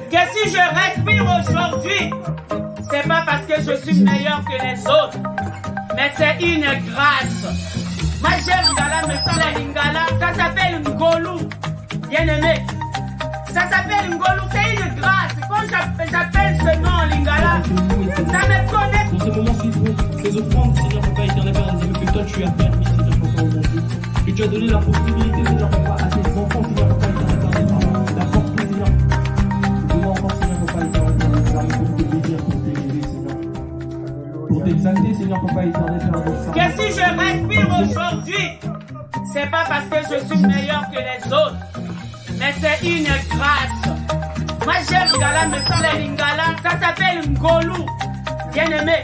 que si je respire aujourd'hui, c'est pas parce que je suis meilleur que les autres, mais c'est une grâce. Moi j'aime Lingala, mais sans la Lingala, ça s'appelle Ngolou, bien aimé. Ça s'appelle Ngolou, c'est une grâce. Quand j'appelle ce nom Lingala, ça me connecte. Dans ce moment, c'est pour ces offrandes, Seigneur Papa éternel Père des amours que toi tu as permis, Seigneur Papa aujourd'hui. Que tu as donné la possibilité, Seigneur Papa, à tes enfants, Seigneur Papa éternel Père des amours, d'apporter, Seigneur. Donne-moi encore, Seigneur Papa éternel Père des amours, pour te bénir, pour t'élever, Seigneur. Pour t'exalter, Seigneur Papa éternel Père des amours. Que si je respire aujourd'hui, c'est pas parce que je suis meilleur que les autres, mais c'est une grâce. Moi j'aime Lingala, mais sans la Lingala, ça s'appelle Ngolou, bien aimé.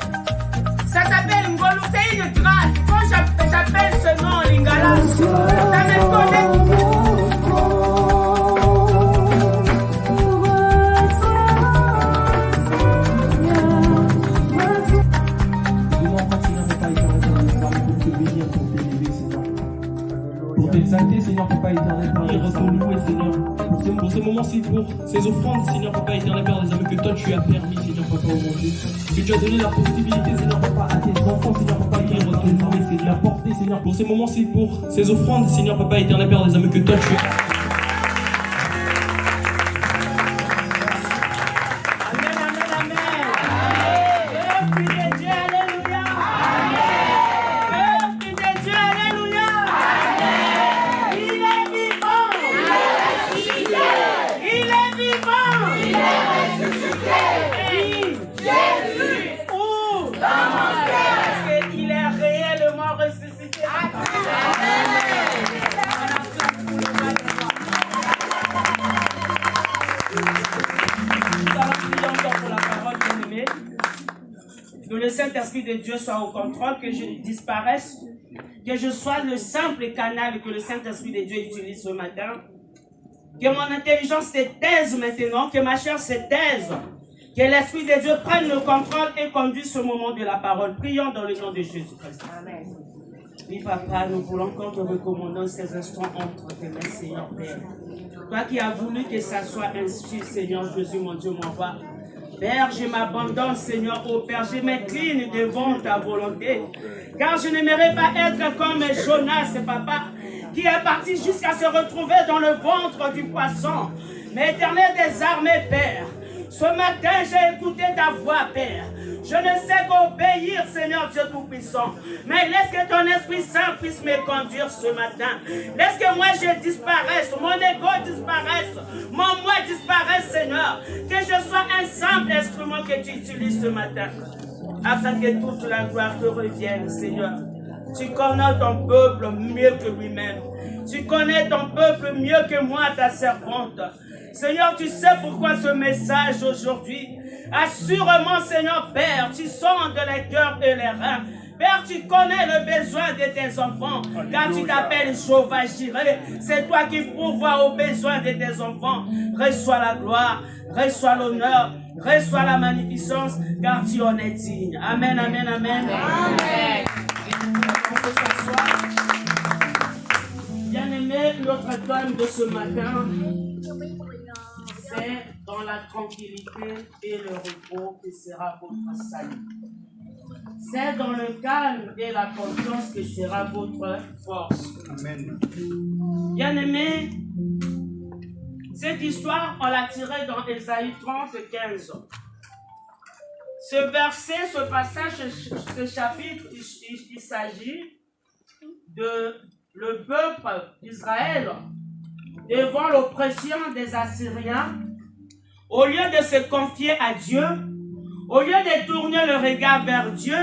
Ça s'appelle Ngolou, c'est une grâce. Quand j'appelle ce nom Lingala, ça me connecte. Pour t'exalter, Seigneur Papa éternel, pour te louer, Seigneur. Pour ce moment, c'est pour ces offrandes, Seigneur Papa éternel, Père des amours que toi tu as permis, Seigneur Papa aujourd'hui. Que tu as donné la possibilité, Seigneur Papa, à tes enfants, Seigneur Papa éternel, de la porter, Seigneur. Pour ce moment, c'est pour ces offrandes, Seigneur Papa éternel, Père des amours que toi tu as. Que le Saint-Esprit de Dieu soit au contrôle, que je disparaisse, que je sois le simple canal que le Saint-Esprit de Dieu utilise ce matin, que mon intelligence se taise maintenant, que ma chair se taise, que l'Esprit de Dieu prenne le contrôle et conduise ce moment de la parole. Prions dans le nom de Jésus-Christ. Amen. Oui, Papa, nous voulons encore te recommander ces instants entre tes mains, Seigneur Père. Toi qui as voulu que ça soit ainsi, Seigneur Jésus, mon Dieu, mon roi. Père, je m'abandonne, Seigneur, ô Père, je m'incline devant ta volonté, car je n'aimerais pas être comme Jonas, Papa, qui est parti jusqu'à se retrouver dans le ventre du poisson. Mais Éternel des armées, Père, ce matin, j'ai écouté ta voix, Père. Je ne sais qu'obéir, Seigneur Dieu Tout-Puissant. Mais laisse que ton Esprit Saint puisse me conduire ce matin. Laisse que moi je disparaisse, mon ego disparaisse, mon moi disparaisse, Seigneur. Que je sois un simple instrument que tu utilises ce matin. Afin que toute la gloire te revienne, Seigneur. Tu connais ton peuple mieux que lui-même. Tu connais ton peuple mieux que moi, ta servante. Seigneur, tu sais pourquoi ce message aujourd'hui. Assurément, Seigneur Père, tu sondes les cœurs et les reins. Père, tu connais le besoin de tes enfants, car tu t'appelles Jéhovah Jireh. C'est toi qui pourvois aux besoins de tes enfants. Reçois la gloire, reçois l'honneur, reçois la magnificence, car tu en es digne. Amen, amen, amen. Amen. Bien-aimé, notre thème de ce matin, c'est dans la tranquillité et le repos que sera votre salut. C'est dans le calme et la confiance que sera votre force. Amen. Bien-aimé, cette histoire, on l'a tirée dans Ésaïe 30, 15. Ce verset, ce passage, ce chapitre, il s'agit de le peuple d'Israël devant l'oppression des Assyriens. Au lieu de se confier à Dieu, au lieu de tourner le regard vers Dieu,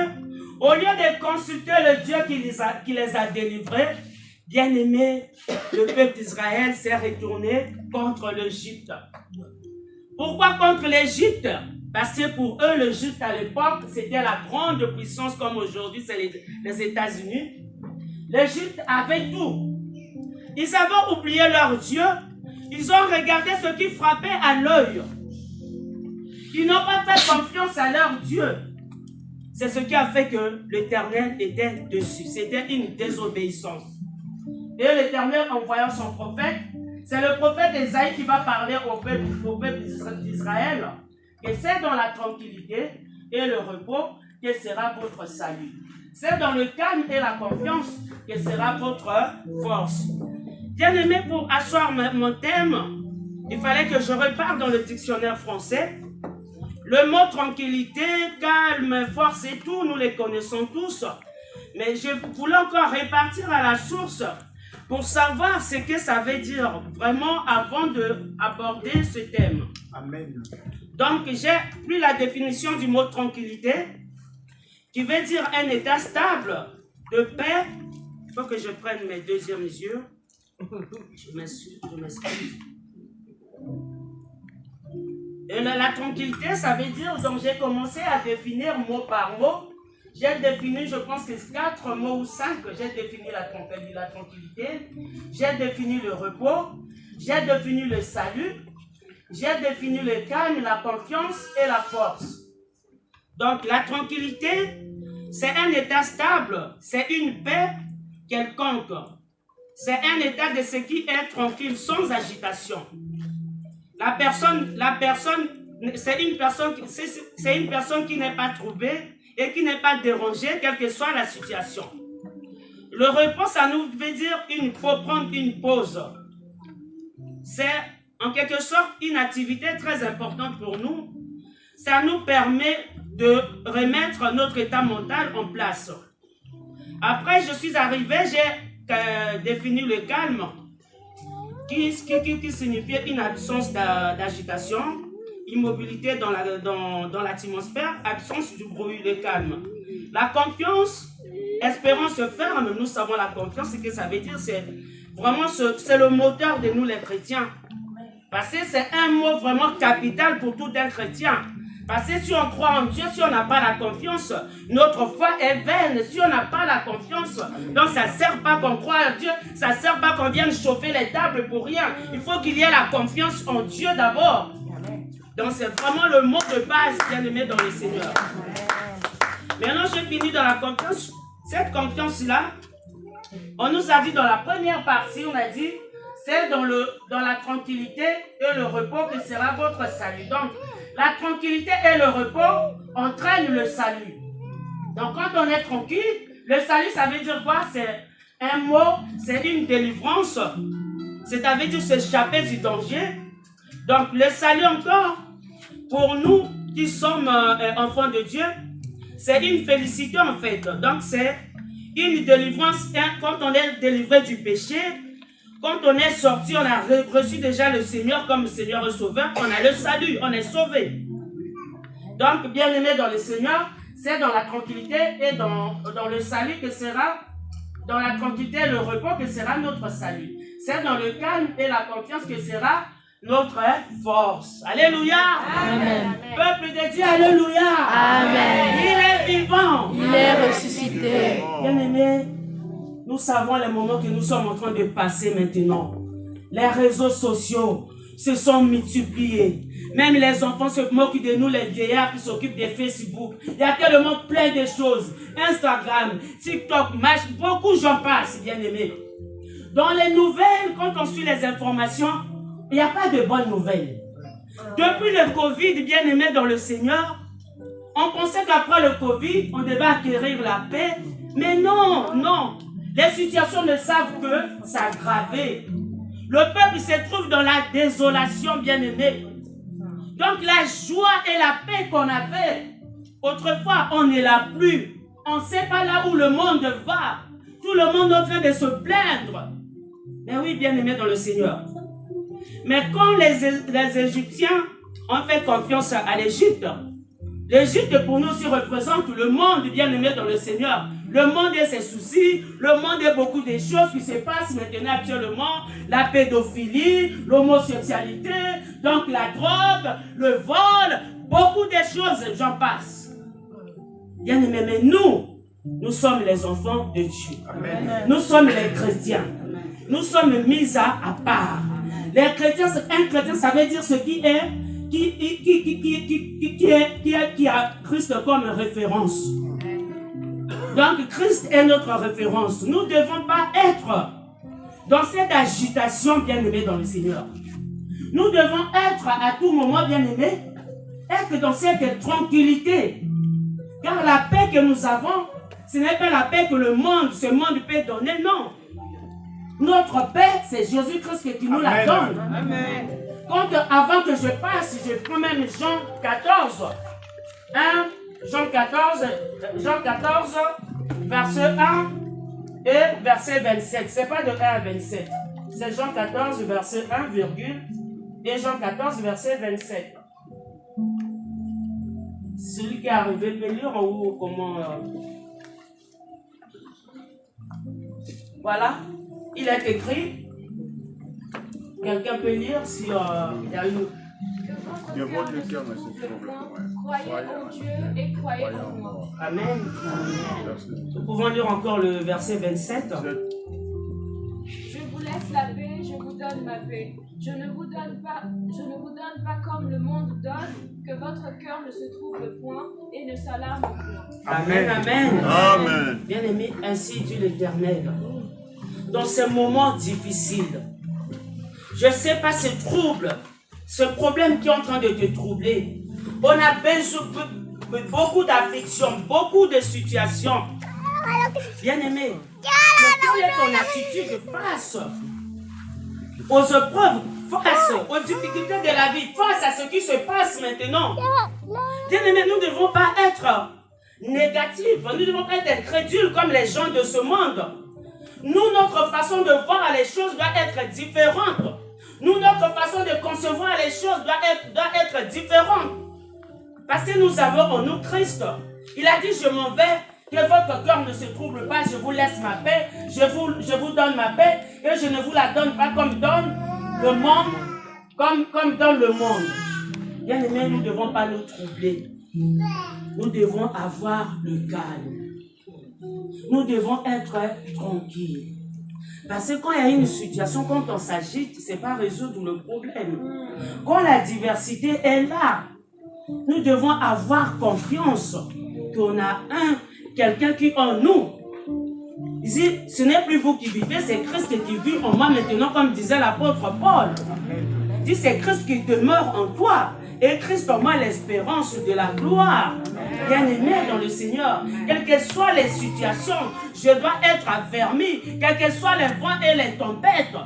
au lieu de consulter le Dieu qui les a délivrés, bien aimé, le peuple d'Israël s'est retourné contre l'Égypte. Pourquoi contre l'Égypte? Parce que pour eux, l'Égypte à l'époque, c'était la grande puissance comme aujourd'hui, c'est les États-Unis. L'Égypte avait tout. Ils avaient oublié leur Dieu. Ils ont regardé ce qui frappait à l'œil. Ils n'ont pas fait confiance à leur Dieu. C'est ce qui a fait que l'Éternel était dessus. C'était une désobéissance. Et l'Éternel, en voyant son prophète, c'est le prophète Ésaïe qui va parler au peuple d'Israël d'Israël que c'est dans la tranquillité et le repos que sera votre salut. C'est dans le calme et la confiance que sera votre force. Bien-aimé, pour asseoir mon thème, il fallait que je reparte dans le dictionnaire français. Le mot tranquillité, calme, force et tout, nous les connaissons tous. Mais je voulais encore repartir à la source pour savoir ce que ça veut dire vraiment avant d'aborder ce thème. Amen. Donc, j'ai pris la définition du mot tranquillité, qui veut dire un état stable de paix. Il faut que je prenne mes deuxièmes yeux. Je m'excuse. Et la tranquillité, ça veut dire, donc j'ai commencé à définir mot par mot. J'ai défini, je pense que 4 mots ou 5, j'ai défini la tranquillité, j'ai défini le repos, j'ai défini le salut, j'ai défini le calme, la confiance et la force. Donc la tranquillité, c'est un état stable, c'est une paix quelconque. C'est un état de ce qui est tranquille, sans agitation. C'est une personne qui n'est pas troublée et qui n'est pas dérangée, quelle que soit la situation. Le repos, ça nous veut dire prendre une pause. C'est en quelque sorte une activité très importante pour nous. Ça nous permet de remettre notre état mental en place. Après, je suis arrivé, j'ai défini le calme, qui signifie une absence d'agitation, immobilité dans l'atmosphère, absence du bruit, le calme. La confiance, espérance ferme, nous savons la confiance, ce que ça veut dire, c'est vraiment c'est le moteur de nous les chrétiens. Parce que c'est un mot vraiment capital pour tout un chrétien. Parce que si on croit en Dieu, si on n'a pas la confiance, notre foi est vaine. Si on n'a pas la confiance, donc ça ne sert pas qu'on croit en Dieu, ça ne sert pas qu'on vienne chauffer les tables pour rien. Il faut qu'il y ait la confiance en Dieu d'abord. Donc c'est vraiment le mot de base bien aimé dans le Seigneur. Maintenant, je finis dans la confiance. Cette confiance-là, on nous a dit dans la première partie, on a dit, c'est dans la tranquillité et le repos que sera votre salut. Donc, la tranquillité et le repos entraînent le salut. Donc, quand on est tranquille, le salut, ça veut dire quoi? C'est un mot, c'est une délivrance. C'est-à-dire s'échapper du danger. Donc, le salut encore, pour nous qui sommes enfants de Dieu, c'est une félicité en fait. Donc, c'est une délivrance quand on est délivré du péché. Quand on est sorti, on a reçu déjà le Seigneur comme Seigneur et Sauveur, on a le salut, on est sauvé. Donc, bien aimé dans le Seigneur, c'est dans la tranquillité et dans le salut que sera, dans la tranquillité et le repos que sera notre salut. C'est dans le calme et la confiance que sera notre force. Alléluia. Amen. Peuple de Dieu, alléluia. Amen. Il est vivant. Il est ressuscité. Bien aimé, nous savons les moments que nous sommes en train de passer maintenant. Les réseaux sociaux se sont multipliés. Même les enfants se moquent de nous, les vieillards qui s'occupent de Facebook. Il y a tellement plein de choses. Instagram, TikTok, Match, beaucoup j'en passe, bien aimé. Dans les nouvelles, quand on suit les informations, il n'y a pas de bonnes nouvelles. Depuis le Covid, bien aimé dans le Seigneur, on pensait qu'après le Covid, on devait acquérir la paix. Mais non, non. Les situations ne savent que s'aggraver. Le peuple se trouve dans la désolation, bien-aimé. Donc la joie et la paix qu'on avait, autrefois, on ne l'a plus. On ne sait pas là où le monde va. Tout le monde est en train de se plaindre. Mais oui, bien-aimé dans le Seigneur. Mais quand les Égyptiens ont fait confiance à l'Égypte, l'Égypte pour nous aussi représente le monde bien-aimé dans le Seigneur. Le monde et ses soucis, le monde et beaucoup de choses qui se passent maintenant actuellement. La pédophilie, l'homosexualité, donc la drogue, le vol, beaucoup de choses, j'en passe. Bien-aimé, mais nous sommes les enfants de Dieu. Amen. Nous sommes les chrétiens. Nous sommes mis à part. Les chrétiens, un chrétien, ça veut dire ce qui a Christ comme référence. Donc, Christ est notre référence. Nous ne devons pas être dans cette agitation bien-aimée dans le Seigneur. Nous devons être à tout moment, bien-aimés, être dans cette tranquillité. Car la paix que nous avons, ce n'est pas la paix que ce monde peut donner, non. Notre paix, c'est Jésus-Christ qui nous la donne. Amen. Donc, avant que je passe, je prends même Jean 14. Jean 14, verset 1 et verset 27. Ce n'est pas de 1 à 27. C'est Jean 14, verset 1, virgule, et Jean 14, verset 27. Celui qui est arrivé peut lire en haut comment... Voilà. Il est écrit. Quelqu'un peut lire si il y a une... Que votre cœur ne se trouble point. Croyez en Dieu et croyez en moi. Amen. Nous pouvons lire encore le verset 27. Je vous laisse la paix, je vous donne ma paix. Je ne vous donne pas comme le monde donne, que votre cœur ne se trouble point et ne s'alarme point. Amen, amen. Amen. Bien-aimé, ainsi dit l'Éternel. Dans ces moments difficiles, je ne sais pas ce trouble, ce problème qui est en train de te troubler. On a besoin de beaucoup d'afflictions, beaucoup de situations. Bien-aimé, mais quelle est ton attitude face aux épreuves, face aux difficultés de la vie, face à ce qui se passe maintenant? Bien-aimé, nous ne devons pas être négatifs, nous ne devons pas être crédules comme les gens de ce monde. Nous, notre façon de voir les choses doit être différente. Nous, notre façon de concevoir les choses doit être différente. Parce que nous avons en nous Christ. Il a dit, je m'en vais, que votre cœur ne se trouble pas, je vous laisse ma paix, je vous donne ma paix, et je ne vous la donne pas comme donne le monde, comme donne le monde. Bien aimé, nous ne devons pas nous troubler. Nous devons avoir le calme. Nous devons être tranquilles. Parce que quand il y a une situation, quand on s'agite, ce n'est pas résoudre le problème. Quand la diversité est là, nous devons avoir confiance qu'on a quelqu'un qui en nous. Il dit, ce n'est plus vous qui vivez, c'est Christ qui vit en moi maintenant, comme disait l'apôtre Paul. Il dit, c'est Christ qui demeure en toi. Et Christ en moi l'espérance de la gloire. Bien-aimé dans le Seigneur, quelles que soient les situations, je dois être affermi, quels que soient les vents et les tempêtes.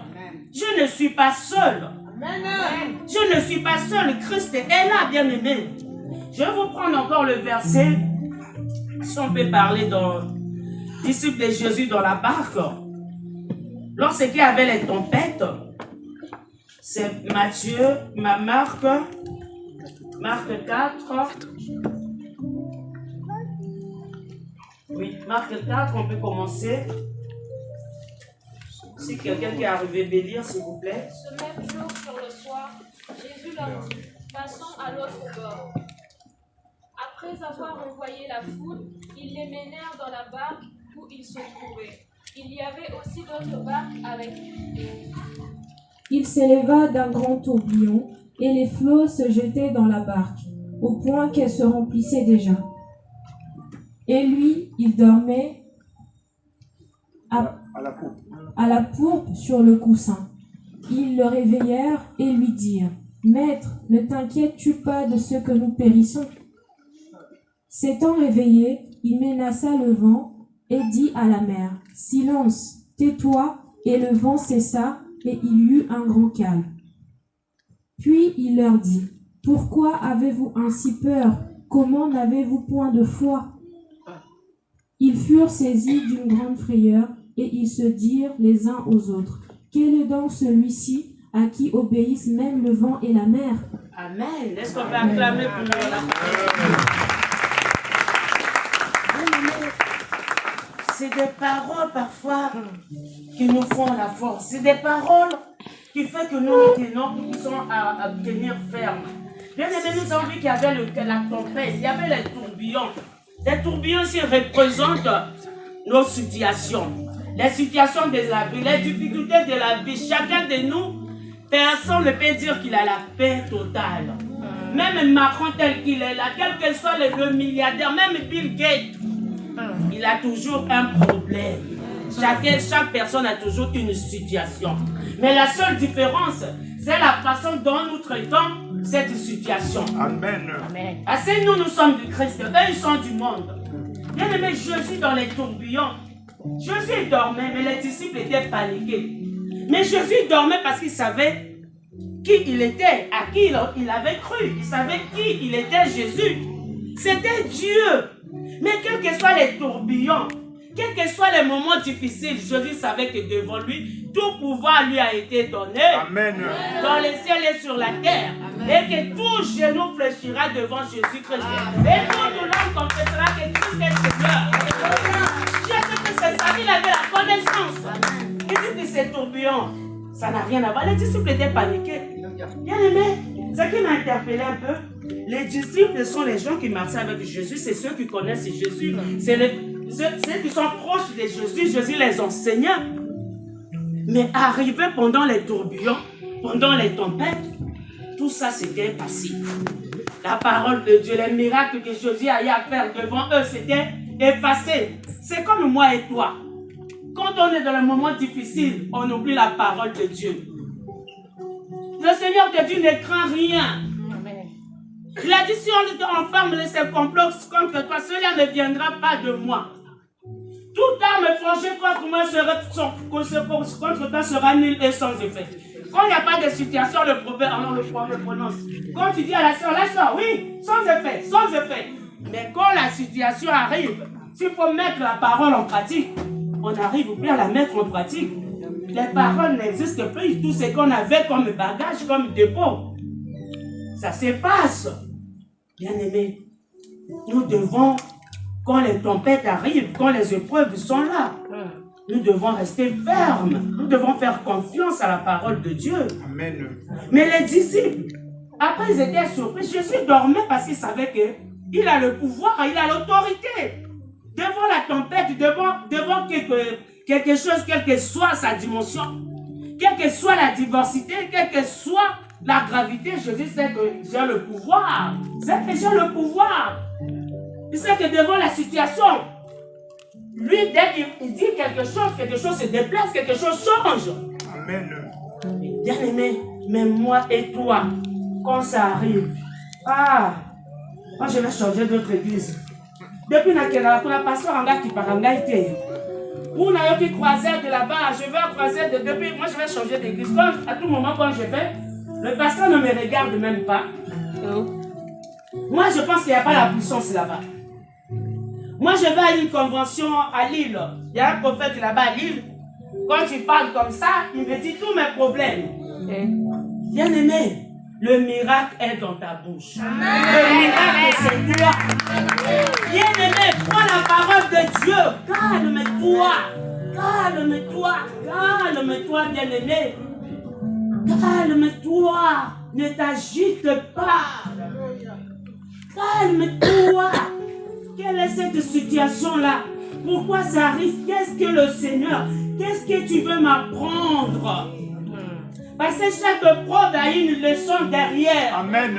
Je ne suis pas seul. Je ne suis pas seul. Christ est là, bien-aimé. Je vais vous prendre encore le verset. Si on peut parler dans disciples de Jésus dans la barque. Lorsqu'il y avait les tempêtes, c'est Marc 4. Oui, Marc 4, on peut commencer. Si quelqu'un qui est arrivé à lire, s'il vous plaît. Ce même jour, sur le soir, Jésus leur dit, passons à l'autre bord. Après avoir envoyé la foule, ils les menèrent dans la barque où ils se trouvaient. Il y avait aussi d'autres barques avec lui. Il s'éleva d'un grand tourbillon, et les flots se jetaient dans la barque, au point qu'elle se remplissait déjà. Et lui, il dormait à la pourpre sur le coussin. Ils le réveillèrent et lui dirent, « Maître, ne t'inquiètes-tu pas de ce que nous périssons ?» S'étant réveillé, il menaça le vent et dit à la mer, « Silence, tais-toi !» Et le vent cessa, et il y eut un grand calme. Puis il leur dit, « Pourquoi avez-vous ainsi peur? Comment n'avez-vous point de foi ?» Ils furent saisis d'une grande frayeur, et ils se dirent les uns aux autres, « Quel est donc celui-ci à qui obéissent même le vent et la mer ?» Amen. Est-ce qu'on peut acclamer pour nous la parole? C'est des paroles parfois qui nous font la force. C'est des paroles qui font que nous sommes à tenir ferme. Bien aimé, nous avons vu qu'il y avait la tempête, il y avait les tourbillons. Les tourbillons aussi représentent nos situations. Les situations de la vie, les difficultés de la vie. Chacun de nous, personne ne peut dire qu'il a la paix totale. Même Macron tel qu'il est là, quel que soit le milliardaire, même Bill Gates, il a toujours un problème. Chaque personne a toujours une situation. Mais la seule différence, C'est la façon dont nous traitons cette situation. Amen. Parce que nous sommes du Christ, eux, ils sont du monde. Bien aimé, Jésus dans les tourbillons. Jésus dormait, mais les disciples étaient paniqués. Mais Jésus dormait parce qu'il savait qui il était, à qui il avait cru. Il savait qui il était, Jésus. C'était Dieu. Mais quels que soient les tourbillons, quels que soient les moments difficiles, Jésus savait que devant lui, tout pouvoir lui a été donné. Amen. Dans les ciels et sur la terre. Et que tout genou fléchira devant Jésus-Christ. Et tout l'homme confessera que Christ est Seigneur. Jésus que c'est ça, il avait la connaissance. Il dit que ces tourbillons, ça n'a rien à voir. Les disciples étaient paniqués. Bien aimé, ce qui m'a interpellé un peu, les disciples sont les gens qui marchaient avec Jésus, c'est ceux qui connaissent Jésus, c'est ceux qui sont proches de Jésus, Jésus les enseignait. Mais arrivé pendant les tourbillons, pendant les tempêtes, tout ça c'était passé. La parole de Dieu, les miracles que Jésus a eu à faire devant eux, c'était effacé. C'est comme moi et toi. Quand on est dans un moment difficile, on oublie la parole de Dieu. Le Seigneur te dit, ne crains rien. Il a dit, si on enferme les complots contre toi, cela ne viendra pas de moi. Toute arme forgée contre moi contre toi sera nulle et sans effet. Quand il n'y a pas de situation, le prophète, alors le prophète prononce. Quand tu dis à la soeur, oui, sans effet, sans effet. Mais quand la situation arrive, s'il faut mettre la parole en pratique, on n'arrive plus à la mettre en pratique. Les paroles n'existent plus. Tout ce qu'on avait comme bagage, comme dépôt, ça s'efface. Bien aimé, nous devons, quand les tempêtes arrivent, quand les épreuves sont là, nous devons rester fermes. Nous devons faire confiance à la parole de Dieu. Amen. Mais les disciples, après ils étaient surpris. Jésus dormait parce qu'il savait qu'il a le pouvoir, il a l'autorité. Devant la tempête, devant quelque chose, quelle que soit sa dimension, quelle que soit la diversité, quelle que soit la gravité, Jésus sait que j'ai le pouvoir. C'est que j'ai le pouvoir. Il sait que devant la situation, lui, dès qu'il dit quelque chose se déplace, quelque chose change. Amen. Bien aimé, mais moi et toi, quand ça arrive, moi je vais changer d'autre église. Depuis que la pasteur Anga qui parle Anga était. Ou n'a qui croisait de là-bas, je vais croiser de depuis, moi je vais changer d'église. À tout moment quand je vais, le pasteur ne me regarde même pas. Moi je pense qu'il n'y a pas la puissance là-bas. Moi je vais à une convention à Lille. Il y a un prophète là-bas à Lille. Quand tu parles comme ça, il me dit tous mes problèmes. Bien aimé, le miracle est dans ta bouche. Amen. Le miracle c'est toi. Bien aimé, prends la parole de Dieu. Calme-toi. Calme-toi. Calme-toi, bien aimé. Calme-toi. Ne t'agite pas. Calme-toi. Quelle est cette situation-là? Pourquoi ça arrive? Qu'est-ce que le Seigneur, qu'est-ce que tu veux m'apprendre? Parce que chaque preuve a une leçon derrière. Amen.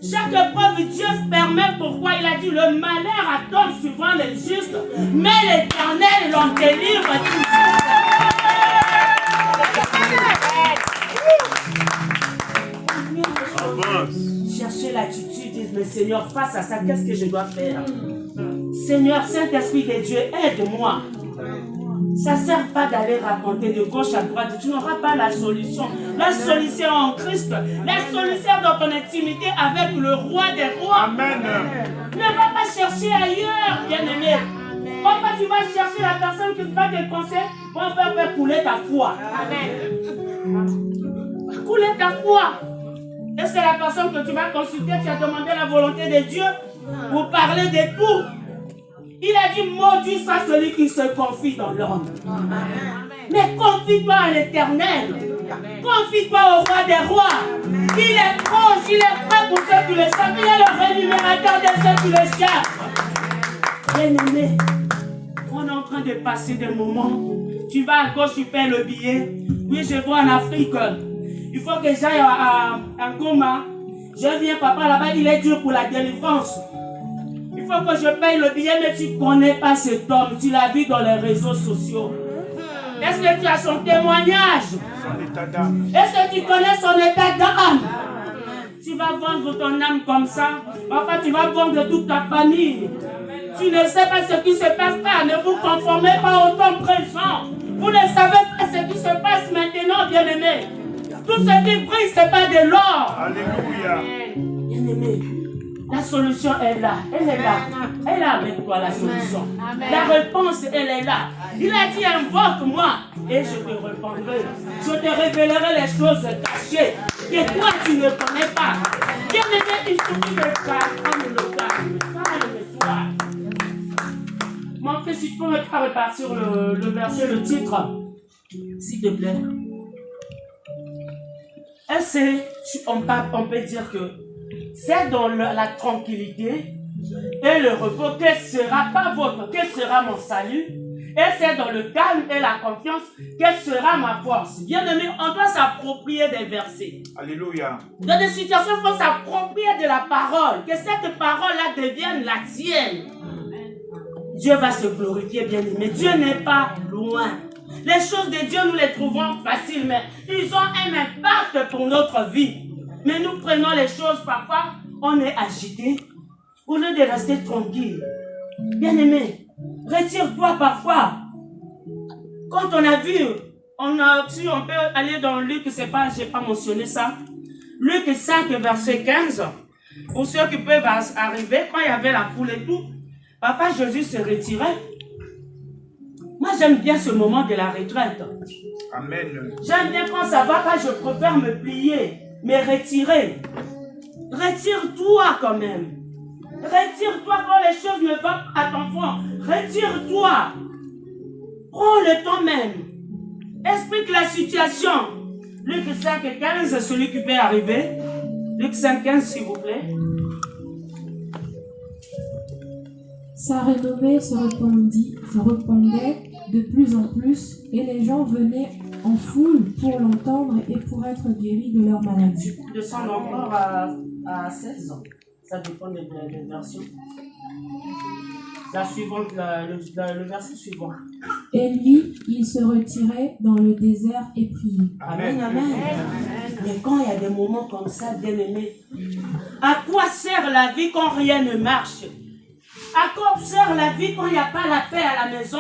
Chaque preuve, Dieu permet pourquoi il a dit le malheur attend souvent les justes, mais l'Éternel l'en délivre toujours. Chercher l'attitude, dire mais Seigneur, face à ça, qu'est-ce que je dois faire? Seigneur, Saint-Esprit de Dieu, aide-moi. Ça ne sert pas d'aller raconter de gauche à droite. Tu n'auras pas la solution. La solution en Christ. La solution dans ton intimité avec le roi des rois. Amen. Ne va pas chercher ailleurs, bien-aimé. Pourquoi tu vas chercher la personne qui va te conseiller pour faire couler ta foi. Amen. Couler ta foi. Est-ce que la personne que tu vas consulter, tu as demandé la volonté de Dieu pour parler de tout? Il a dit, maudit soit celui qui se confie dans l'homme. Mais confie-toi à l'Éternel. Confie-toi au roi des rois. Il est proche, il est prêt pour ceux qui le cherchent. Il est le rémunérateur de ceux qui le cherchent. Bien-aimé, on est en train de passer des moments. Tu vas à gauche, tu payes le billet. Oui, je vois en Afrique. Il faut que j'aille à Goma. Je viens, papa, là-bas, il est dur pour la délivrance. Il faut que je paye le billet, mais tu ne connais pas cet homme. Tu l'as vu dans les réseaux sociaux. Est-ce que tu as son témoignage? Son état d'âme. Est-ce que tu connais son état d'âme? Tu vas vendre ton âme comme ça. Enfin, tu vas vendre toute ta famille. Tu ne sais pas ce qui se passe pas. Ne vous conformez pas au temps présent. Vous ne savez pas ce qui se passe maintenant, bien-aimés. Tout ce qui brille, ce n'est pas de l'or. Alléluia. Bien-aimé, la solution est là. Elle est là. Elle est avec toi, la solution. La réponse, elle est là. Il a dit, invoque-moi et je te répondrai. Je te révélerai les choses cachées que toi, tu ne connais pas. Bien-aimé, il suffit de prendre le calme-toi. Mon fils, si tu peux me préparer sur le verset, le titre, s'il te plaît. On peut dire que c'est dans la tranquillité et le repos que sera pas votre, que sera mon salut. Et c'est dans le calme et la confiance que sera ma force. Bien aimé, on doit s'approprier des versets. Alléluia. Dans des situations, il faut s'approprier de la parole. Que cette parole-là devienne la tienne. Dieu va se glorifier, bien aimé. Dieu n'est pas loin. Les choses de Dieu, nous les trouvons faciles, mais ils ont un impact pour notre vie. Mais nous prenons les choses, parfois, on est agité, au lieu de rester tranquille. Bien-aimé, retire-toi parfois. Quand on a vu, on peut aller dans Luc, je n'ai pas mentionné ça. Luc 5, verset 15. Pour ceux qui peuvent arriver, quand il y avait la foule et tout, Papa Jésus se retirait. Moi, j'aime bien ce moment de la retraite. Amen. J'aime bien quand ça va pas, je préfère me plier, me retirer. Retire-toi quand même. Retire-toi quand les choses ne vont pas à ton fond. Retire-toi. Prends le temps même. Explique la situation. Luc 5, 15, celui qui peut arriver. Luc 5, 15, s'il vous plaît. Sa renommée se répandait de plus en plus, et les gens venaient en foule pour l'entendre et pour être guéris de leur maladie. Tu descends encore à 16 ans. Ça dépend des versions. La suivante, le verset suivant. Et lui, il se retirait dans le désert et priait. Amen, amen. Mais quand il y a des moments comme ça, bien-aimés, à quoi sert la vie quand rien ne marche? À quoi sert la vie quand il n'y a pas la paix à la maison?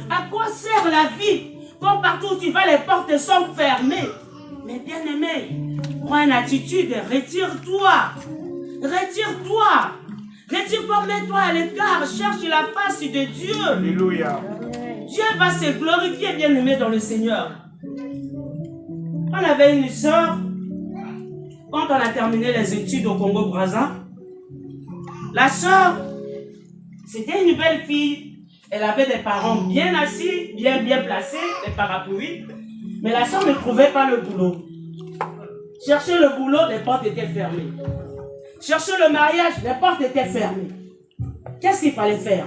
À quoi sert la vie quand partout où tu vas, les portes sont fermées? Mais bien-aimé, prends une attitude, retire-toi. Retire-toi. Retire-toi, mets-toi à l'écart, cherche la face de Dieu. Alléluia. Dieu va se glorifier, bien-aimé, dans le Seigneur. On avait une sœur, quand on a terminé les études au Congo-Brazza, la sœur, c'était une belle fille. Elle avait des parents bien assis, bien placés, des parapluies. Mais la sœur ne trouvait pas le boulot. Chercher le boulot, les portes étaient fermées. Chercher le mariage, les portes étaient fermées. Qu'est-ce qu'il fallait faire?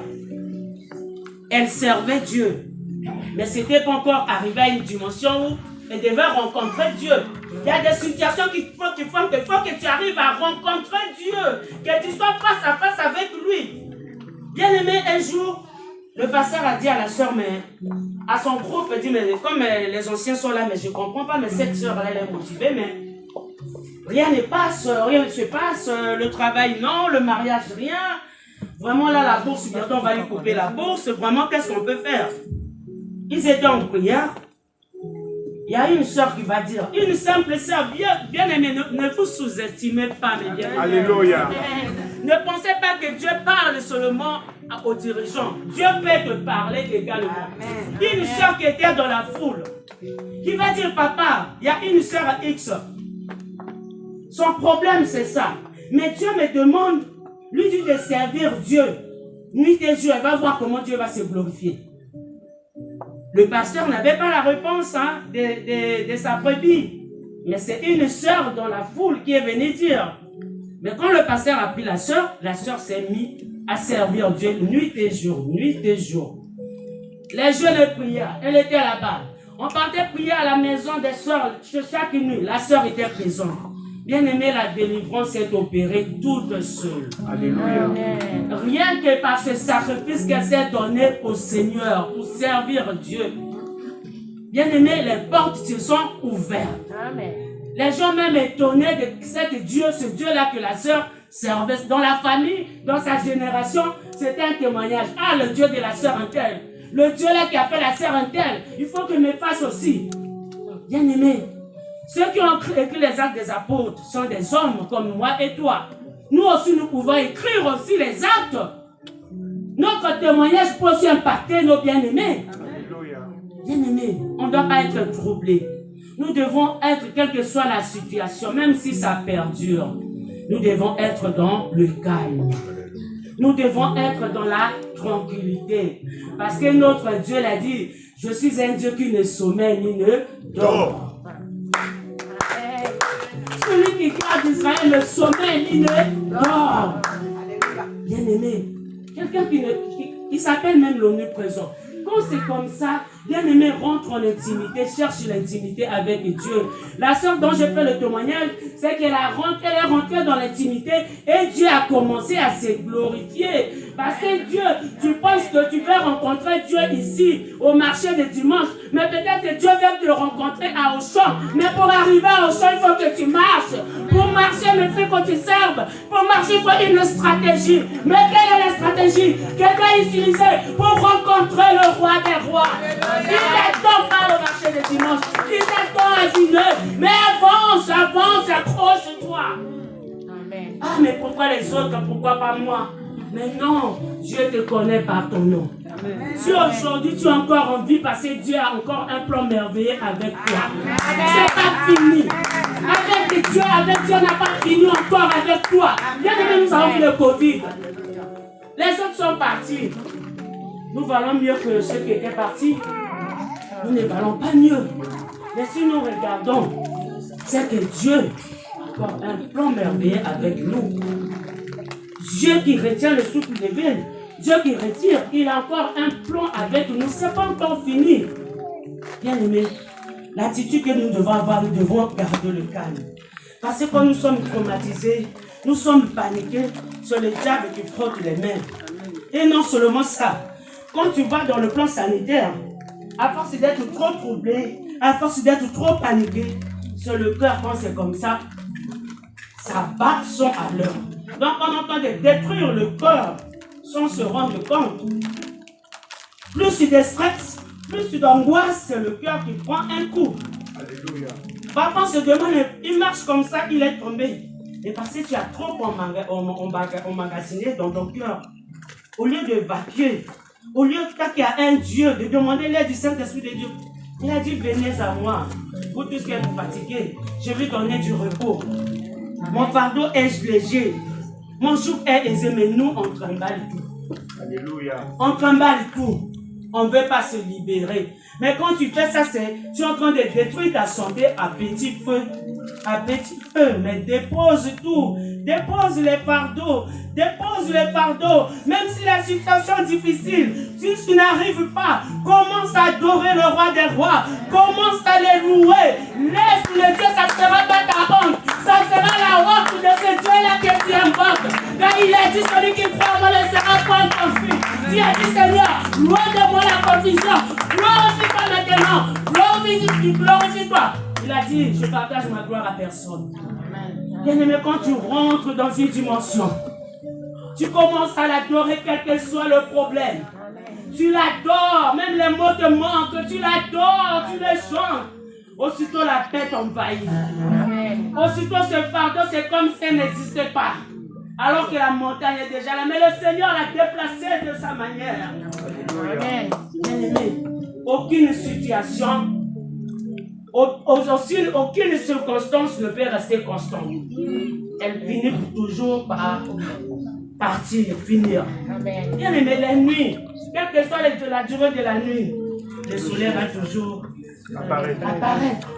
Elle servait Dieu. Mais ce n'était pas encore arrivé à une dimension où elle devait rencontrer Dieu. Il y a des situations qu'il faut que tu arrives à rencontrer Dieu. Que tu sois face à face avec lui. Bien aimé, un jour, le pasteur a dit à la sœur, mais à son groupe, il dit, mais comme les anciens sont là, mais je ne comprends pas, mais cette sœur, elle est motivée, mais rien ne passe, rien ne se passe, le travail, non, le mariage, rien. Vraiment, là, la bourse, bientôt, on va lui couper la bourse. Vraiment, qu'est-ce qu'on peut faire? Ils étaient en prière. Il y a une sœur qui va dire, une simple sœur, bien aimée, ne vous sous-estimez pas, mes bien aimés. Alléluia. Ne pensez pas que Dieu parle seulement aux dirigeants. Dieu peut te parler également. Une sœur qui était dans la foule, qui va dire, papa, il y a une sœur X. Son problème, c'est ça. Mais Dieu me demande, lui dit de servir Dieu. Nuit et jour, elle va voir comment Dieu va se glorifier. Le pasteur n'avait pas la réponse de sa brebis. Mais c'est une sœur dans la foule qui est venue dire. Mais quand le pasteur a pris la sœur s'est mise à servir Dieu nuit et jour, nuit et jour. Les jeunes prières, elle était là-bas. On partait prier à la maison des sœurs chaque nuit. La sœur était présente. Bien aimé, la délivrance s'est opérée toute seule. Alléluia. Rien que par ce sacrifice qu'elle s'est donné au Seigneur pour servir Dieu. Bien-aimés, les portes se sont ouvertes. Amen. Les gens même étonnés de ce Dieu-là que la sœur servait dans la famille, dans sa génération, c'était un témoignage. Ah, le Dieu de la sœur Intel, le Dieu-là qui a fait la sœur Intel, il faut qu'il me fasse aussi. Bien-aimés, ceux qui ont écrit les actes des apôtres sont des hommes comme moi et toi. Nous aussi, nous pouvons écrire aussi les actes. Notre témoignage peut aussi impacter nos bien-aimés. Bien-aimés, on ne doit pas être troublés. Nous devons être, quelle que soit la situation, même si ça perdure, nous devons être dans le calme. Nous devons être dans la tranquillité. Parce que notre Dieu l'a dit, je suis un Dieu qui ne sommeille ni ne dort. Celui qui garde Israël ne sommeille ni ne dort. Bien-aimé, quelqu'un qui s'appelle même l'omniprésent. Quand c'est comme ça, bien-aimé, rentre en intimité, cherche l'intimité avec Dieu. La sœur dont je fais le témoignage, c'est qu'elle est rentrée dans l'intimité et Dieu a commencé à se glorifier. Parce que Dieu, tu penses que tu vas rencontrer Dieu ici, au marché de dimanche, mais peut-être que Dieu vient te rencontrer à Auchan. Mais pour arriver à Auchan, il faut que tu marches. Pour marcher, mais il faut que tu serves. Pour marcher, il faut une stratégie. Mais quelle est la stratégie qu'elle va utiliser pour rencontrer le roi des rois? Il t'attend pas au marché de dimanche. Il t'attend à dîner. Mais avance, avance, accroche-toi. Amen. Ah, mais pourquoi les autres? Pourquoi pas moi? Mais non, Dieu te connaît par ton nom. Amen. Si aujourd'hui tu es encore en vie, parce que Dieu a encore un plan merveilleux avec toi. C'est pas fini. Avec Dieu n'a pas fini encore avec toi. Bien aimé, nous avons vu le Covid. Les autres sont partis. Nous valons mieux que ceux qui étaient partis. Nous ne valons pas mieux. Mais si nous regardons, c'est que Dieu a encore un plan merveilleux avec nous. Dieu qui retient le souffle des veines, Dieu qui retire, il a encore un plan avec nous. Ce n'est pas encore fini. Bien aimé, l'attitude que nous devons avoir, nous devons garder le calme. Parce que quand nous sommes traumatisés, nous sommes paniqués, c'est le diable qui frotte les mains. Et non seulement ça, quand tu vas dans le plan sanitaire, à force d'être trop troublé, à force d'être trop paniqué, c'est le cœur quand c'est comme ça bat son à l'heure. Donc on est en train de détruire le corps sans se rendre compte. Plus tu te stresses, plus tu t'angoisses, c'est le cœur qui prend un coup. Alléluia. Parfois on se demande, il marche comme ça, il est tombé. Et parce que tu as trop emmagasiné dans ton cœur. Au lieu de vaquer, au lieu qu'il y a un Dieu, de demander l'aide du Saint-Esprit de Dieu, il a dit, venez à moi, vous tous qui êtes fatigués, je vais donner du repos. Mon fardeau est léger, mon joug est aisé, mais nous, on trimballe tout. Alléluia. On trimballe tout. On ne veut pas se libérer. Mais quand tu fais ça, tu es en train de détruire ta santé à petit feu. À petit feu. Mais dépose tout. Dépose les fardeaux. Dépose les fardeaux. Même si la situation est difficile, si tu n'arrives pas, commence à adorer le roi des rois. Commence à les louer. Laisse le Dieu, ça ne sera pas ta honte. Ça sera la honte de ce Dieu-là que tu invoques. Car il a dit, celui qui croit en moi ne sera point confus. Tu as dit, Seigneur, loin de moi la confusion. Glorifie-toi maintenant. Glorifie-toi. Il a dit, je partage ma gloire à personne. Bien-aimé, quand tu rentres dans une dimension, tu commences à l'adorer quel que soit le problème. Tu l'adores, même les mots te manquent, tu l'adores, tu les chantes. Aussitôt la paix t'envahit. Aussitôt ce fardeau, c'est comme si elle n'existait pas. Alors que la montagne est déjà là. Mais le Seigneur l'a déplacé de sa manière. Amen. Bien-aimé, aucune situation, aucune circonstance ne peut rester constante. Elle finit toujours par partir, finir. Bien-aimé, la nuit, quelle que soit la durée de la nuit, le soleil va toujours apparaître.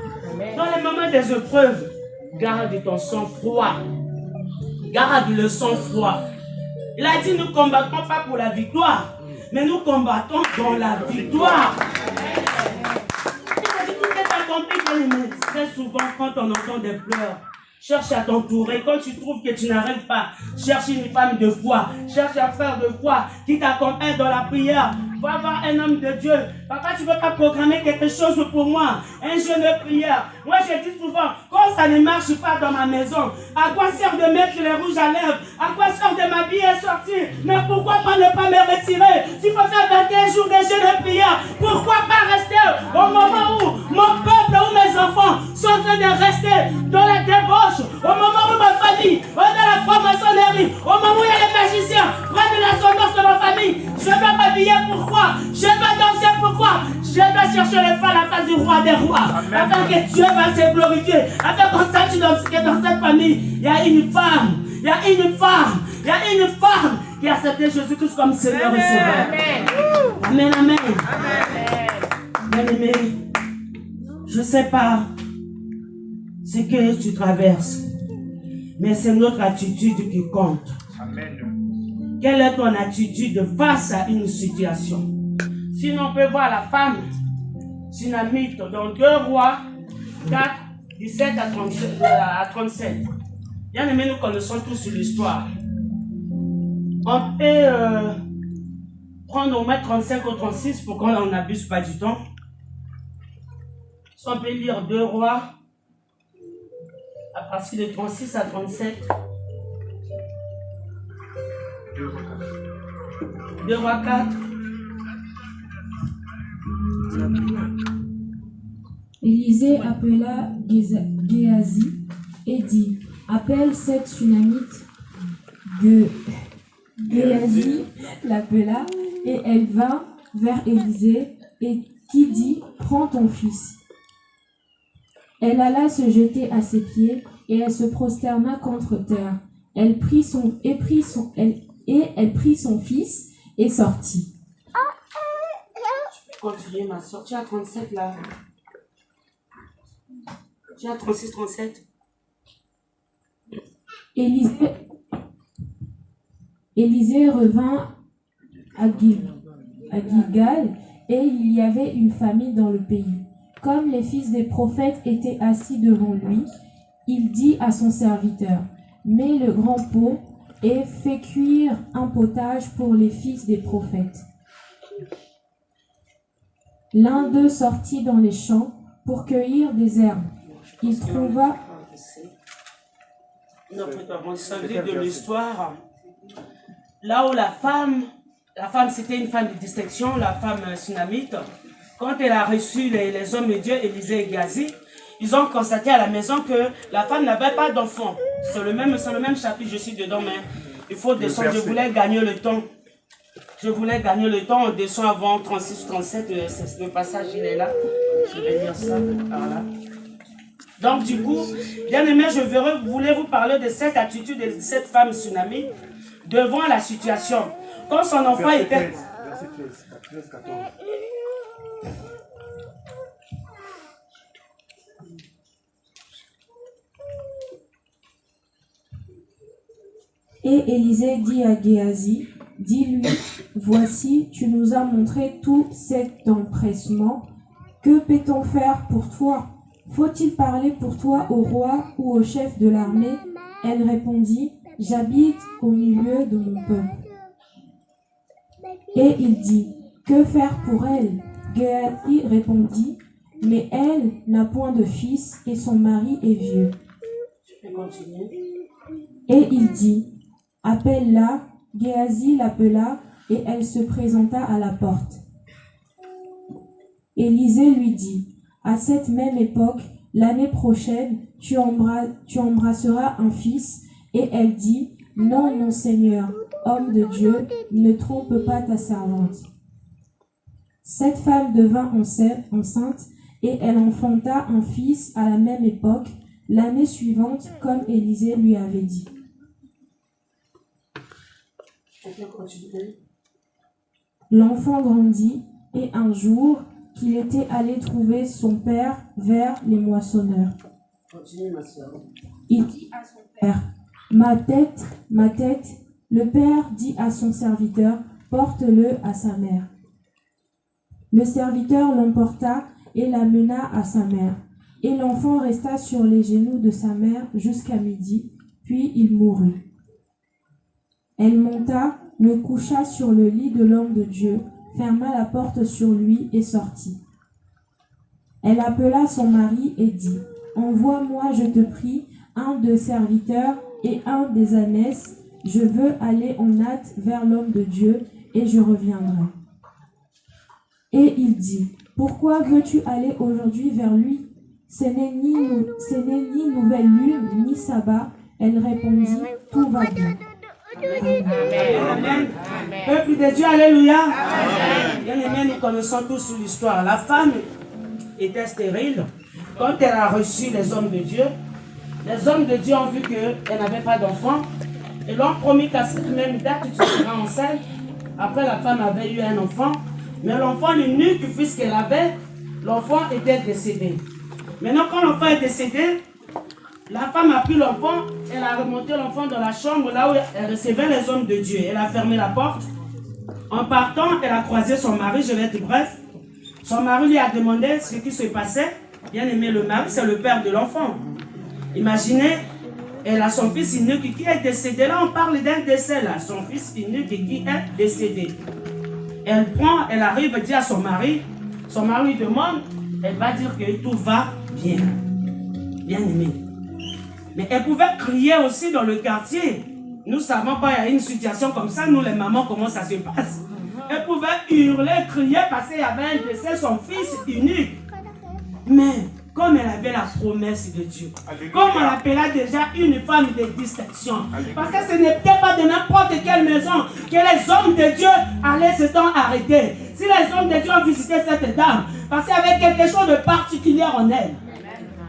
Dans les moments des épreuves, garde ton sang-froid. Garde le sang-froid. Il a dit, nous ne combattons pas pour la victoire, mais nous combattons dans la victoire. Il a dit, tout est accompli, bien-aimé. Très souvent, quand on entend des pleurs, Cherche à t'entourer. Quand tu trouves que tu n'arrives pas, cherche une femme de foi. Cherche un frère de foi qui t'accompagne dans la prière. Va voir un homme de Dieu. Papa, tu ne peux pas programmer quelque chose pour moi. Un jeûne de prière. Moi, je dis souvent, quand ça ne marche pas dans ma maison, à quoi sert de mettre les rouges à lèvres? À quoi sert de m'habiller et sortir? Mais pourquoi pas ne pas me retirer? S'il faut faire 21 jours de jeûne de prière, pourquoi pas rester au moment où mon peuple, où mes enfants sont en train de rester dans la débauche, au moment où ma famille est dans la franc-maçonnerie, au moment où il y a les magiciens prennent l'ascendance de ma famille, je dois m'habiller pourquoi? Je dois danser pourquoi? Je dois chercher la face du roi des rois, afin que Dieu va se glorifier, afin qu'on sache que dans cette famille, il y a une femme, il y a une femme, il y a une femme qui a accepté Jésus-Christ comme Seigneur et Sauveur. Amen, amen. Bien-aimé, je ne sais pas ce que tu traverses, mais c'est notre attitude qui compte. Amen. Quelle est ton attitude face à une situation? Sinon, on peut voir la femme Sunamite dans 2 Rois 4, 17 à 37. Bien aimé, nous connaissons tous l'histoire. On peut prendre au moins 35 ou 36 pour qu'on n'abuse pas du temps. On peut lire 2 Rois à partir de 36 à 37. 2 Rois 4. Élisée appela Géasi et dit, appelle cette Sunamite. Géasi l'appela et elle vint vers Élisée et qui dit, prends ton fils. Elle alla se jeter à ses pieds et elle se prosterna contre terre. Elle prit son fils et sortit. Continuez ma soeur. Tu as 37 là. Tu as 36, 37. Élisée revint à Gilgal et il y avait une famine dans le pays. Comme les fils des prophètes étaient assis devant lui, il dit à son serviteur, mets le grand pot et fais cuire un potage pour les fils des prophètes. L'un d'eux sortit dans les champs pour cueillir des herbes. Il trouva notre responsabilité de l'histoire. Là où la femme c'était une femme de distinction, la femme Sunamite. Quand elle a reçu les hommes de Dieu, Élisée et Géasi, ils ont constaté à la maison que la femme n'avait pas d'enfant. C'est le même chapitre, je suis dedans, mais il faut descendre. Je voulais gagner le temps. On descend avant 36-37, le passage, il est là. Je vais lire ça par là. Donc du coup, bien aimé, je voulais vous parler de cette attitude de cette femme Sunamite devant la situation. Quand son enfant était... Verset 13, 14. Et Élisée dit à Géasi, dis-lui, voici, tu nous as montré tout cet empressement. Que peut-on faire pour toi? Faut-il parler pour toi au roi ou au chef de l'armée? Elle répondit, j'habite au milieu de mon peuple. Et il dit, que faire pour elle? Géasi répondit, mais elle n'a point de fils et son mari est vieux. Je peux continuer. Et il dit, appelle-la. Géasi l'appela et elle se présenta à la porte. Élisée lui dit, à cette même époque, l'année prochaine, tu embrasseras un fils. Et elle dit, non, mon Seigneur, homme de Dieu, ne trompe pas ta servante. Cette femme devint enceinte et elle enfanta un fils à la même époque, l'année suivante, comme Élisée lui avait dit. L'enfant grandit et un jour qu'il était allé trouver son père vers les moissonneurs. Il dit à son père, ma tête, le père dit à son serviteur, porte-le à sa mère. Le serviteur l'emporta et l'amena à sa mère. Et l'enfant resta sur les genoux de sa mère jusqu'à midi, puis il mourut. Elle monta, le coucha sur le lit de l'homme de Dieu, ferma la porte sur lui et sortit. Elle appela son mari et dit, « Envoie-moi, je te prie, un des serviteurs et un des ânesses. Je veux aller en hâte vers l'homme de Dieu et je reviendrai. » Et il dit, « Pourquoi veux-tu aller aujourd'hui vers lui? Ce n'est ni nouvelle lune, ni sabbat. » Elle répondit, « Tout va bien. » Amen. Peuple de Dieu, alléluia. Bien-aimés, nous connaissons tous l'histoire. La femme était stérile. Quand elle a reçu les hommes de Dieu ont vu qu'elle n'avait pas d'enfant. Ils l'ont promis qu'à cette même date, tu seras enceinte. Après, la femme avait eu un enfant. Mais l'enfant, l'unique fils qu'elle avait, l'enfant était décédé. Maintenant, quand l'enfant est décédé, la femme a pris l'enfant, elle a remonté l'enfant dans la chambre, là où elle recevait les hommes de Dieu. Elle a fermé la porte. En partant, elle a croisé son mari, je vais être bref. Son mari lui a demandé ce qui se passait. Bien aimé, le mari, c'est le père de l'enfant. Imaginez, elle a son fils unique qui est décédé. Là, on parle d'un décès, là. Son fils unique qui est décédé. Elle arrive, dit à son mari lui demande, elle va dire que tout va bien. Bien aimé. Mais elle pouvait crier aussi dans le quartier. Nous ne savons pas, il y a une situation comme ça, nous les mamans, comment ça se passe. Elle pouvait hurler, crier parce qu'il y avait un décès, son fils unique. Mais comme elle avait la promesse de Dieu, comme on l'appelait déjà une femme de distinction, parce que ce n'était pas de n'importe quelle maison que les hommes de Dieu allaient se temps arrêter. Si les hommes de Dieu ont visité cette dame, parce qu'il y avait quelque chose de particulier en elle.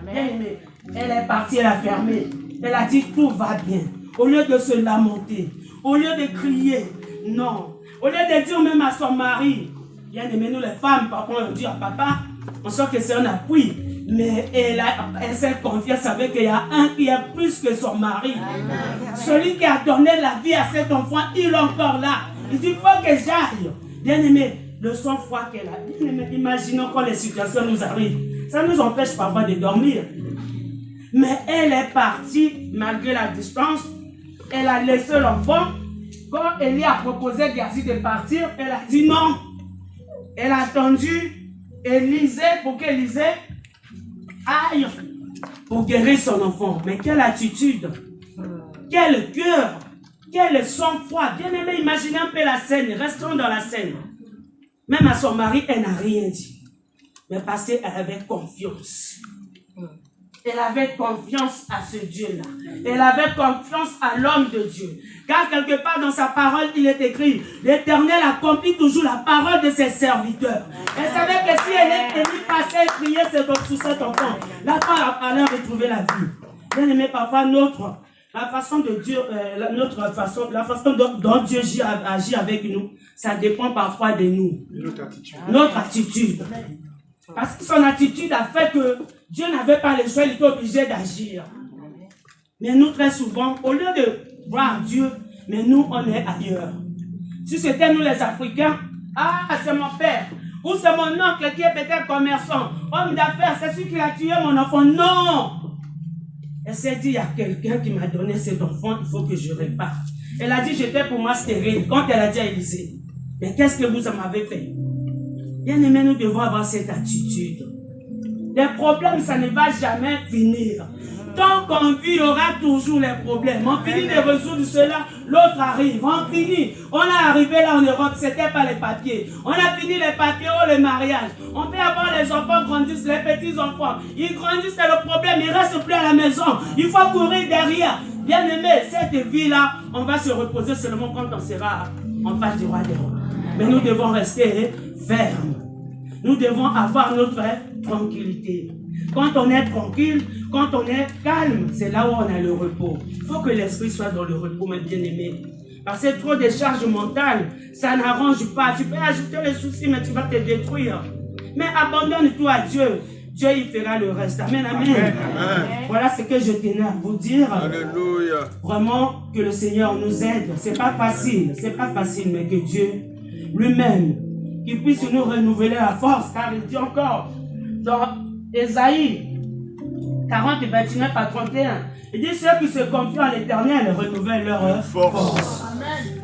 Bien aimé, elle est partie, elle a fermé. Elle a dit tout va bien. Au lieu de se lamenter, au lieu de crier, non. Au lieu de dire même à son mari, bien aimé, nous les femmes, parfois on dit à papa, on sait que c'est un appui. Mais elle s'est confiée, savait qu'il y a un qui est plus que son mari. Celui qui a donné la vie à cet enfant, il est encore là. Il dit, il faut que j'aille. Bien aimé, le sang-froid qu'elle a. Bien aimé, imaginons quand les situations nous arrivent. Ça nous empêche parfois de dormir. Mais elle est partie, malgré la distance. Elle a laissé l'enfant. Quand elle lui a proposé de partir, elle a dit non. Elle a attendu Élisée pour qu'Élisée aille pour guérir son enfant. Mais quelle attitude, quel cœur, quel sang-froid. Bien aimé, imaginez un peu la scène, restons dans la scène. Même à son mari, elle n'a rien dit. Mais parce qu'elle avait confiance. Elle avait confiance à ce Dieu-là. Elle avait confiance à l'homme de Dieu. Car quelque part dans sa parole, il est écrit, l'Éternel accomplit toujours la parole de ses serviteurs. Elle savait que si elle passait et priait sur cet enfant, la femme allait retrouver la vie. Bien aimé, parfois la façon de Dieu, la façon dont Dieu agit avec nous, ça dépend parfois de nous. Notre attitude. Parce que son attitude a fait que Dieu n'avait pas le choix, il était obligé d'agir. Mais nous, très souvent, au lieu de voir Dieu, mais nous, on est ailleurs. Si c'était nous les Africains, c'est mon père, ou c'est mon oncle qui est peut-être commerçant, homme d'affaires, c'est celui qui a tué mon enfant. Non! Elle s'est dit, il y a quelqu'un qui m'a donné cet enfant, il faut que je répare. Elle a dit, j'étais pour moi stérile. Quand elle a dit à Élisée, mais qu'est-ce que vous m'avez fait? Bien aimé, nous devons avoir cette attitude. Les problèmes, ça ne va jamais finir. Tant qu'on vit, il y aura toujours les problèmes. On finit de résoudre cela, l'autre arrive. On finit. On est arrivé là en Europe, c'était pas les papiers. On a fini les papiers ou le mariage. On peut avoir les enfants grandissent, les petits enfants. Ils grandissent, c'est le problème, ils ne restent plus à la maison. Il faut courir derrière. Bien aimé, cette vie-là, on va se reposer seulement quand on sera en face du roi des rois. Mais nous devons rester fermes. Nous devons avoir notre tranquillité. Quand on est tranquille, quand on est calme, c'est là où on a le repos. Il faut que l'esprit soit dans le repos, mes bien-aimés. Parce que trop de charges mentales, ça n'arrange pas. Tu peux ajouter les soucis, mais tu vas te détruire. Mais abandonne tout à Dieu. Dieu, il fera le reste. Amen, amen. Amen. Voilà ce que je tenais à vous dire. Alléluia. Vraiment, que le Seigneur nous aide. C'est pas facile, mais que Dieu lui-même, qu'il puisse nous renouveler la force. Car il dit encore, dans Ésaïe 40, 29 à 31. Il dit, ceux qui se confient en l'Éternel renouvellent leur force.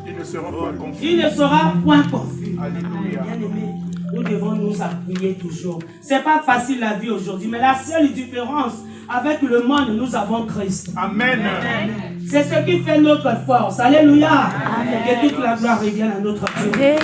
Il ne sera pas confus. Il ne sera point confus. Alléluia. Bien-aimés, nous devons nous appuyer toujours. C'est pas facile la vie aujourd'hui, mais la seule différence avec le monde, nous avons Christ. Amen. C'est ce qui fait notre force. Alléluia. Que toute la gloire revienne à notre Dieu. Amen.